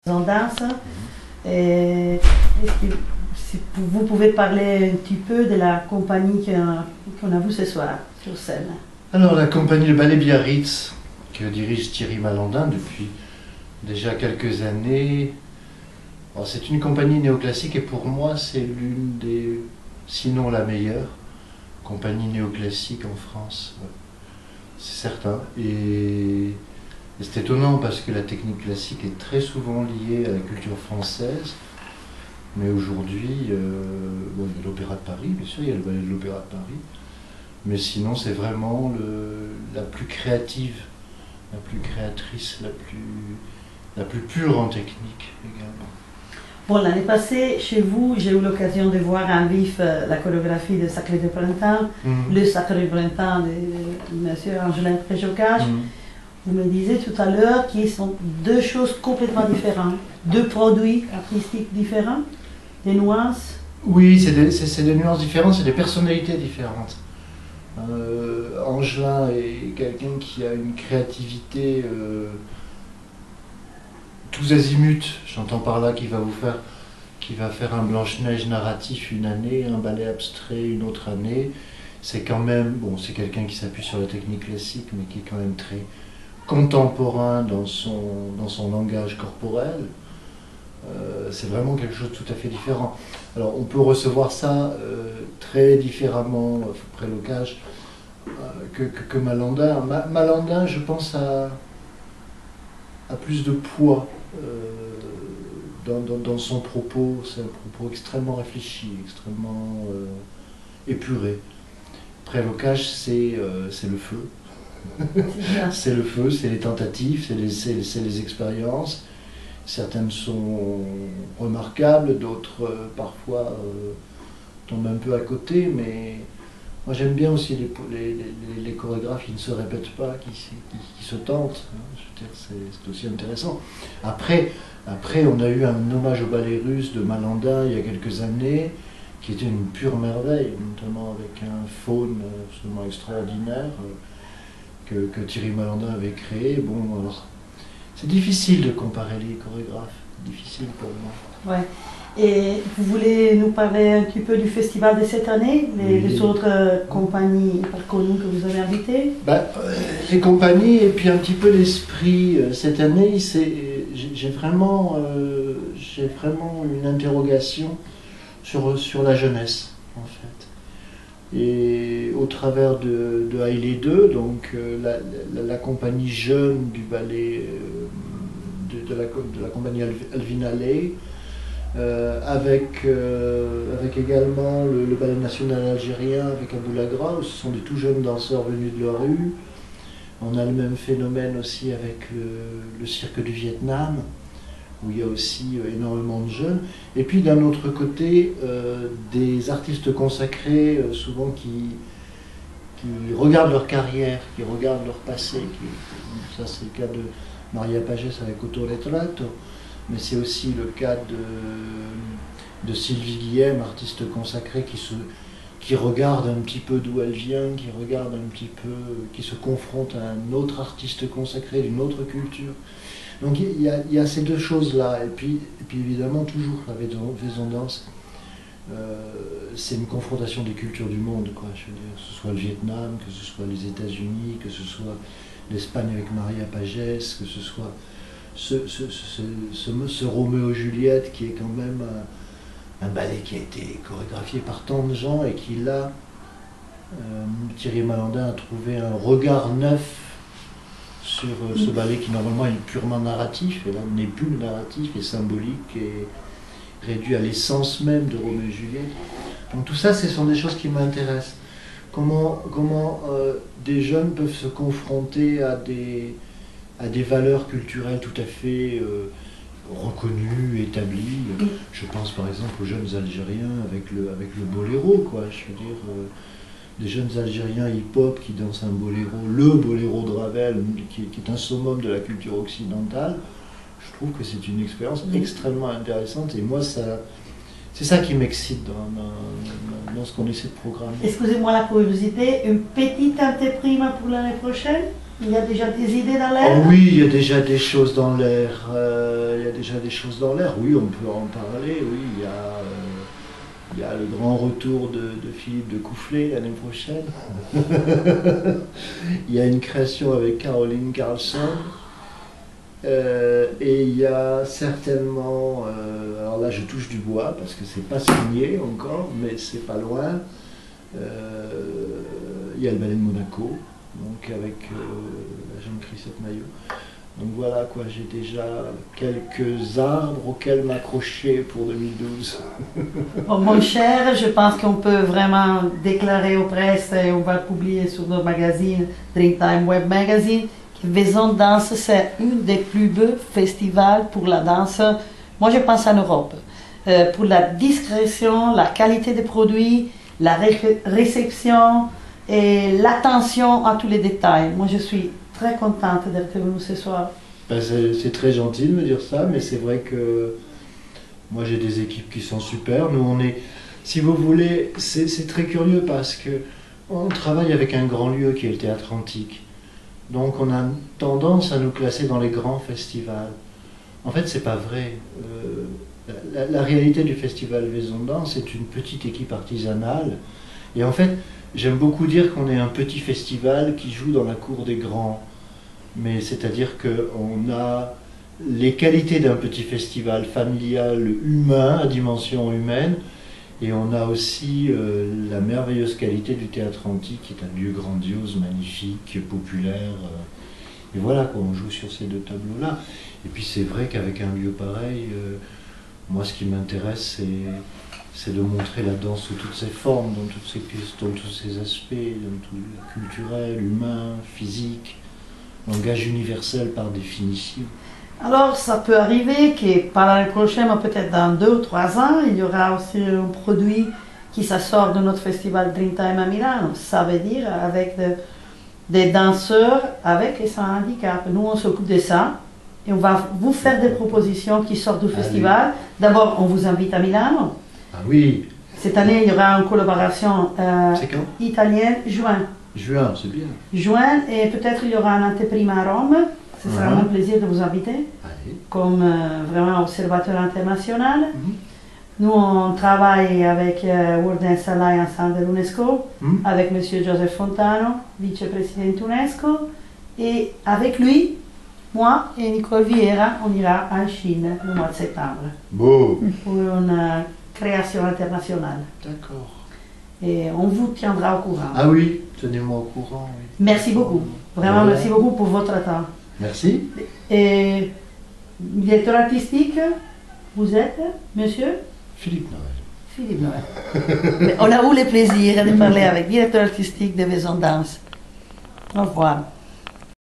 en danse. Est-ce que si vous pouvez parler un petit peu de la compagnie qu'on a vue ce soir sur scène? Alors la compagnie Le Ballet Biarritz, que dirige Thierry Malandin depuis déjà quelques années, c'est une compagnie néoclassique et pour moi c'est l'une des, sinon la meilleure, compagnie néoclassique en France. C'est certain. Et c'est étonnant parce que la technique classique est très souvent liée à la culture française. Mais aujourd'hui, il y a l'Opéra de Paris, bien sûr, il y a le ballet de l'Opéra de Paris. Mais sinon, c'est vraiment la plus créative, la plus créatrice, la plus pure en technique également. Bon, l'année passée, chez vous, j'ai eu l'occasion de voir en vif la chorégraphie de Sacré du Printemps, le Sacré du Printemps de M. Angelin Préjocage. Vous me disiez tout à l'heure qu'ils sont deux choses complètement différentes, deux produits artistiques différents, des nuances. Oui, c'est des nuances différentes, c'est des personnalités différentes. Angelin est quelqu'un qui a une créativité tous azimuts, j'entends par là qui va faire un Blanche-Neige narratif une année, un ballet abstrait une autre année. C'est quand même, bon, c'est quelqu'un qui s'appuie sur la technique classique, mais qui est quand même très contemporain dans son langage corporel. C'est vraiment quelque chose de tout à fait différent. Alors on peut recevoir ça très différemment, Préjocage, que Malandin. Malandin, je pense, a plus de poids dans son propos. C'est un propos extrêmement réfléchi, extrêmement épuré. Préjocage, c'est le feu. C'est le feu, c'est les tentatives, c'est les expériences. Certaines sont remarquables, d'autres parfois tombent un peu à côté, mais moi j'aime bien aussi les chorégraphes qui ne se répètent pas, qui se tentent. Je veux dire, c'est aussi intéressant. Après, on a eu un hommage au ballet russe de Malandin il y a quelques années, qui était une pure merveille, notamment avec un faune absolument extraordinaire que Thierry Malandin avait créé. Bon, alors, c'est difficile de comparer les chorégraphes, difficile pour moi. Ouais. Et vous voulez nous parler un petit peu du festival de cette année, les autres compagnies connues que vous avez invitées? Les compagnies et puis un petit peu l'esprit cette année, j'ai vraiment une interrogation sur la jeunesse en fait. Et au travers de Haïlé 2, donc la compagnie jeune du ballet de la compagnie Alvin Ailey, avec également le ballet national algérien avec Abou Lagra, où ce sont des tout jeunes danseurs venus de la rue. On a le même phénomène aussi avec le cirque du Vietnam, où il y a aussi énormément de jeunes. Et puis d'un autre côté, des artistes consacrés, souvent qui regardent leur carrière, qui regardent leur passé. Ça c'est le cas de Maria Pagès avec Auto Retrato, mais c'est aussi le cas de Sylvie Guillem, artiste consacrée qui regarde un petit peu d'où elle vient, qui regarde un petit peu, qui se confronte à un autre artiste consacré d'une autre culture. Donc il y a ces deux choses-là, et puis évidemment toujours la Vaison Danse, c'est une confrontation des cultures du monde, quoi. Je veux dire, que ce soit le Vietnam, que ce soit les États-Unis, que ce soit l'Espagne avec Maria Pagès, que ce soit ce Roméo-Juliette qui est quand même un ballet qui a été chorégraphié par tant de gens et qui là, Thierry Malandin a trouvé un regard neuf sur ce ballet qui normalement est purement narratif, et là n'est plus narratif, est symbolique et réduit à l'essence même de Roméo et Juliette. Donc tout ça, ce sont des choses qui m'intéressent. Comment des jeunes peuvent se confronter à des valeurs culturelles tout à fait reconnues, établies. Je pense par exemple aux jeunes Algériens avec le boléro, quoi. Je veux dire, des jeunes Algériens hip-hop qui dansent un boléro, le boléro de Ravel, qui est un summum de la culture occidentale. Je trouve que c'est une expérience extrêmement intéressante et moi, c'est ça qui m'excite dans ce qu'on essaie de programmer. Excusez-moi la curiosité, une petite anteprima pour l'année prochaine? Il y a déjà des idées dans l'air? Oh oui, il y a déjà des choses dans l'air. Il y a déjà des choses dans l'air. Oui, on peut en parler. Oui, il y a le grand retour de Philippe de Coufflet l'année prochaine. Il y a une création avec Caroline Carlson. Et il y a certainement, alors là je touche du bois parce que c'est pas signé encore, mais c'est pas loin. Il y a le Ballet de Monaco, donc avec la jeune Christophe Maillot. Donc voilà quoi, j'ai déjà quelques arbres auxquels m'accrocher pour 2012. Bon, mon cher, je pense qu'on peut vraiment déclarer aux presses et on va le publier sur notre magazine, Dreamtime Web Magazine, que Vaison Danse, c'est un des plus beaux festivals pour la danse, moi je pense en Europe, pour la discrétion, la qualité des produits, la réception et l'attention à tous les détails. Moi je suis très contente d'être venue ce soir. Ben, c'est très gentil de me dire ça, mais c'est vrai que moi j'ai des équipes qui sont super. Nous on est, si vous voulez, c'est très curieux parce que on travaille avec un grand lieu qui est le Théâtre Antique. Donc on a tendance à nous classer dans les grands festivals. En fait, c'est pas vrai. La réalité du festival Vaison Danse, c'est une petite équipe artisanale. Et en fait, j'aime beaucoup dire qu'on est un petit festival qui joue dans la cour des grands. Mais c'est-à-dire qu'on a les qualités d'un petit festival familial, humain, à dimension humaine, et on a aussi la merveilleuse qualité du Théâtre Antique, qui est un lieu grandiose, magnifique, populaire. Et voilà, quoi, on joue sur ces deux tableaux-là. Et puis c'est vrai qu'avec un lieu pareil, moi ce qui m'intéresse, c'est de montrer la danse sous toutes ses formes, dans tous ses aspects, dans tout le culturel, humain, physique, langage universel par définition. Alors, ça peut arriver que par l'année prochaine, ou peut-être dans 2 ou 3 ans, il y aura aussi un produit qui sort de notre festival Dreamtime à Milano. Ça veut dire avec des danseurs avec et sans handicap. Nous, on s'occupe de ça et on va vous faire des propositions qui sortent du festival. D'abord, on vous invite à Milano. Ah oui. Cette année, il y aura une collaboration italienne, juin. Juin, c'est bien. Juin, et peut-être il y aura un anteprima à Rome. Ce sera un plaisir de vous inviter, comme vraiment observateur international. Nous, on travaille avec World Dance Alliance de l'UNESCO, avec M. Joseph Fontano, vice-président UNESCO, et avec lui, moi et Nicole Vieira, on ira en Chine le mois de septembre. Beau. Pour une création internationale. D'accord. Et on vous tiendra au courant. Ah oui, tenez-moi au courant. Oui. Merci beaucoup. Vraiment, merci beaucoup pour votre temps. Merci. Et directeur artistique, vous êtes, monsieur? Philippe Noël. Philippe Noël. On a eu le plaisir de parler avec le directeur artistique de Vaison Danse. Au revoir.